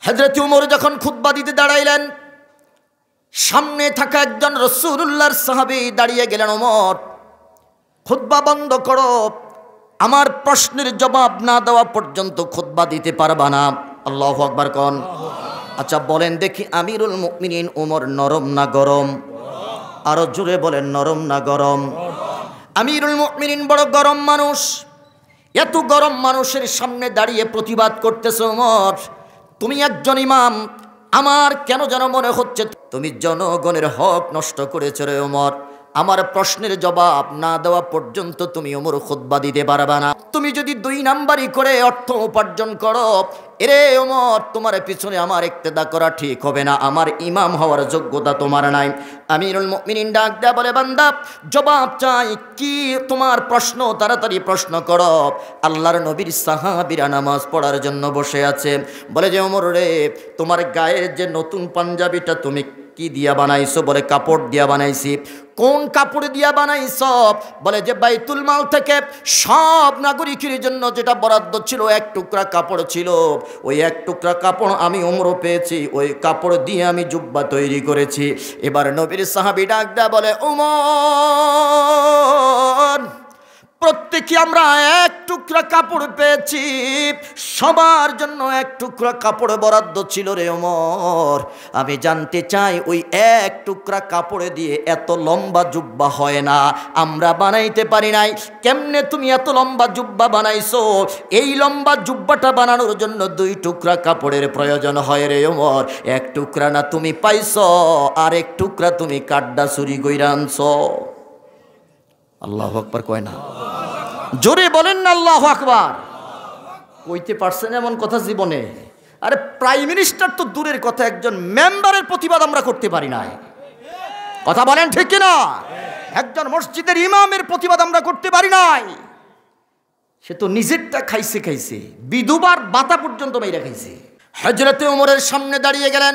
হযরত ওমর যখন খুতবা দিতে দাঁড়াইলেন, সামনে থাকা একজন রাসূলুল্লাহর সাহাবী দাঁড়িয়ে গেলেন, ওমর খুতবা বন্ধ করো, আমার প্রশ্নের জবাব না দেওয়া পর্যন্ত খুতবা দিতে পারবা না। আল্লাহু আকবার কোন। আচ্ছা বলেন দেখি, আমিরুল মুমিনিন ওমর নরম না গরম? আরো জোরে বলেন, নরম না গরম? আমিরুল মুমিনিন বড় গরম মানুষ। এত গরম মানুষের সামনে দাঁড়িয়ে প্রতিবাদ করতেছ, ওমর তুমি একজন ইমাম, আমার কেন যেন মনে হচ্ছে তুমি জনগণের হক নষ্ট করেছ রে ওমর। আমার প্রশ্নের জবাব না দেওয়া পর্যন্ত তুমি ওমর খুতবা দিতে পারবা না। তুমি যদি 2 নাম্বারি করে অর্থ উপার্জন করো, এরে ওমর তোমার পিছনে আমার ইক্তেদা করা ঠিক হবে না, আমার ইমাম হওয়ার যোগ্যতা তোমার নাই। আমিরুল মুমিনিন ডাক দেয়া বলে, বান্দা জবাব চাই, কি তোমার প্রশ্ন? তাড়াতাড়ি প্রশ্ন করো। আল্লাহর নবীর সাহাবীরা নামাজ পড়ার জন্য বসে আছে। বলে যে ওমর রে, তোমার গায়ের যে নতুন পাঞ্জাবিটা তুমি কি দিয়া বানাইছো? বলে কাপড় দিয়া বানাইছি। কোন কাপড় দিয়া বানাইছো? বলে যে বাইতুল মাল থেকে সব নাগরিকের জন্য যেটা বরাদ্দ ছিল 1 টুকরা কাপড় ছিল, ওই 1 টুকরা কাপড় আমি ওমর পেয়েছি, ওই কাপড় দিয়ে আমি জুব্বা তৈরি করেছি। এবার নবীর সাহাবী ডাক দেয়া বলে, ওমর প্রত্যেকে আমরা 1 টুকরা কাপড় পেয়েছি, সবার জন্য 1 টুকরা কাপড় বরাদ্দ ছিল রে ওমর। আমি জানতে চাই ওই 1 টুকরা কাপড়ে দিয়ে এত লম্বা জুব্বা হয় না, আমরা বানাইতে পারি নাই, কেমনে তুমি এত লম্বা জুব্বা বানাইছো? এই লম্বা জুব্বাটা বানানোর জন্য 2 টুকরা কাপড়ের প্রয়োজন হয় রে ওমর। 1 টুকরা না তুমি পাইছো, আর 1 টুকরা তুমি কাড্ডা চুরি কইরা আনছো। আল্লাহু আকবার কয় না? জোরে বলেন না আল্লাহু আকবার। কইতে পারছেন এমন কথা জীবনে? আরে প্রাইম মিনিস্টার তো দূরের কথা, একজন মেম্বারের প্রতিবাদ আমরা করতে পারি নাই। কথা বলেন ঠিক কিনা? একজন মসজিদের ইমামের প্রতিবাদ আমরা করতে পারি নাই। সে তো নিজেরটা খাইছে, বিধবার বাতা পর্যন্ত মেয়েরা খাইছে। হযরত ওমরের সামনে দাঁড়িয়ে গেলেন।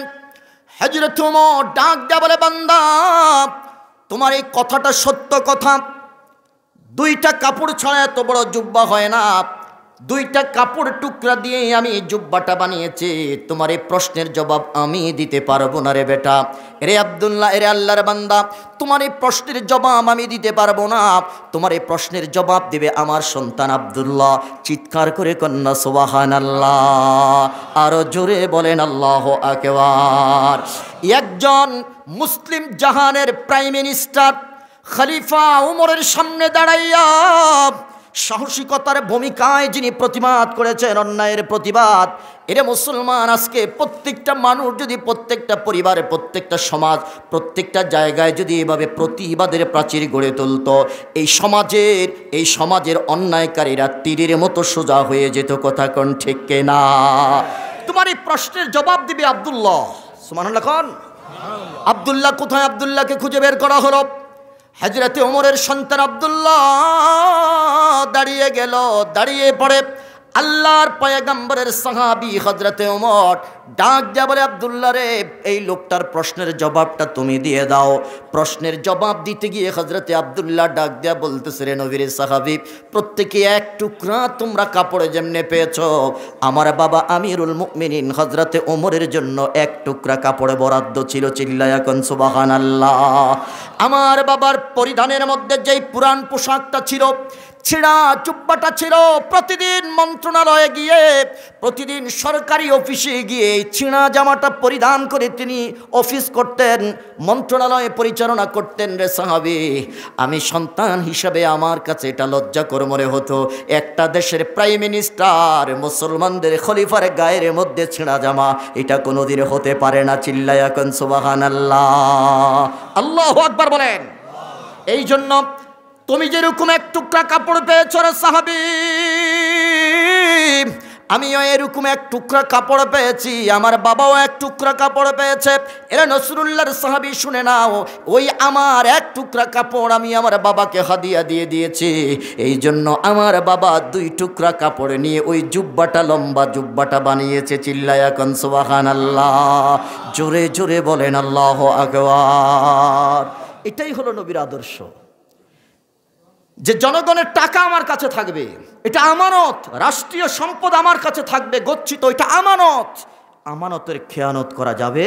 হযরত ওমর ডাক দেয়া বলে, বান্দা তোমার এই কথাটা সত্য কথা, 2টা কাপড় ছাড়া এত বড় জুব্বা হয় না, 2টা কাপড় টুকরা দিয়ে আমি জুব্বাটা বানিয়েছি। তোমার এই প্রশ্নের জবাব আমি দিতে পারবো না রে বেটা। রে আব্দুল্লাহ, এরে আল্লাহর বান্দা, তোমার এই প্রশ্নের জবাব আমি দিতে পারবো না, তোমার এই প্রশ্নের জবাব দিবে আমার সন্তান আব্দুল্লাহ। চিৎকার করে কন্যা সুবহানাল্লাহ, আরো জোরে বলেন আল্লাহু আকবার। একজন মুসলিম জাহানের প্রাইম মিনিস্টার খলিফা উমরের সামনে দাঁড়াইয়া সাহসিকতার ভূমিকায় যিনি প্রতিবাদ করেছেন, অন্যায়ের প্রতিবাদ। এরে মুসলমান, আজকে প্রত্যেকটা মানুষ যদি, প্রত্যেকটা পরিবারে, প্রত্যেকটা সমাজ, প্রত্যেকটা জায়গায় যদি এভাবে প্রতিবাদের প্রাচীর গড়ে তুলত, এই সমাজের অন্যায়কারীরা তীরের মতো সোজা হয়ে যেত। কথা কোন ঠিক না? তোমার এই প্রশ্নের জবাব দিবে আব্দুল্লাহ। সুবহানাল্লাহ খান। আব্দুল্লাহ কোথায়? আব্দুল্লাহকে খুঁজে বের করা হলো। হযরতে ওমরের সন্তান আব্দুল্লাহ দাঁড়িয়ে গেল। দাঁড়িয়ে পড়ে আল্লাহর পয়গম্বরের সাহাবী হযরতে ওমর ডাক দেয়া বলে, আব্দুল্লাহ রে, এই লোকটার প্রশ্নের জবাবটা তুমি দিয়ে দাও। প্রশ্নের জবাব দিতে গিয়ে হযরতে আব্দুল্লাহ ডাক দেয়া বলতেছে, রে নবীর সাহাবী, প্রত্যেকে 1 টুকরা তোমরা কাপড়ে যেমনে পেয়েছো, আমার বাবা আমিরুল মুমিনিন হযরতে ওমরের জন্য 1 টুকরা কাপড়ে বরাদ্দ ছিল। চিল্লায়া কোন সুবহানাল্লাহ। আমার বাবার পরিধানের মধ্যে যেই পুরান পোশাকটা ছিল, ছিঁড়া জুব্বাটা ছিল, প্রতিদিন মন্ত্রণালয়ে গিয়ে, প্রতিদিন সরকারি অফিসে গিয়ে এই ছিঁড়া জামাটা পরিধান করে তিনি অফিস করতেন, মন্ত্রণালয়ে পরিচালনা করতেন। রে সাহাবী, আমি সন্তান হিসাবে আমার কাছে এটা লজ্জাকর মনে হতো। একটা দেশের প্রাইম মিনিস্টার, মুসলমানদের খলিফার গায়ের মধ্যে ছিঁড়া জামা, এটা কোনোদিন হতে পারে না। চিল্লায়া কোন সুবহানাল্লাহ, আল্লাহু আকবার বলেন। এই জন্য তুমি যেরকম 1 টুকরা কাপড় পেয়েছ রে সাহাবী, আমিও এরকম 1 টুকরা কাপড় পেয়েছি, আমার বাবাও 1 টুকরা কাপড় পেয়েছে। এরা নসরুল্লাহর সাহাবী, শুনে নাও, ওই আমার 1 টুকরা কাপড় আমি আমার বাবাকে হাদিয়া দিয়ে দিয়েছি। এই জন্য আমার বাবা 2 টুকরা কাপড় নিয়ে ওই জুব্বাটা, লম্বা জুব্বাটা বানিয়েছে। চিল্লায়া কোন সুবহানাল্লাহ, জোরে জোরে বলেন আল্লাহু আকবার। এটাই হলো নবীর আদর্শ, যে জনগণের টাকা আমার কাছে থাকবে, এটা আমানত। রাষ্ট্রীয় সম্পদ আমার কাছে থাকবে গচ্ছিত, এটা আমানত। আমানতের খেয়ানত করা যাবে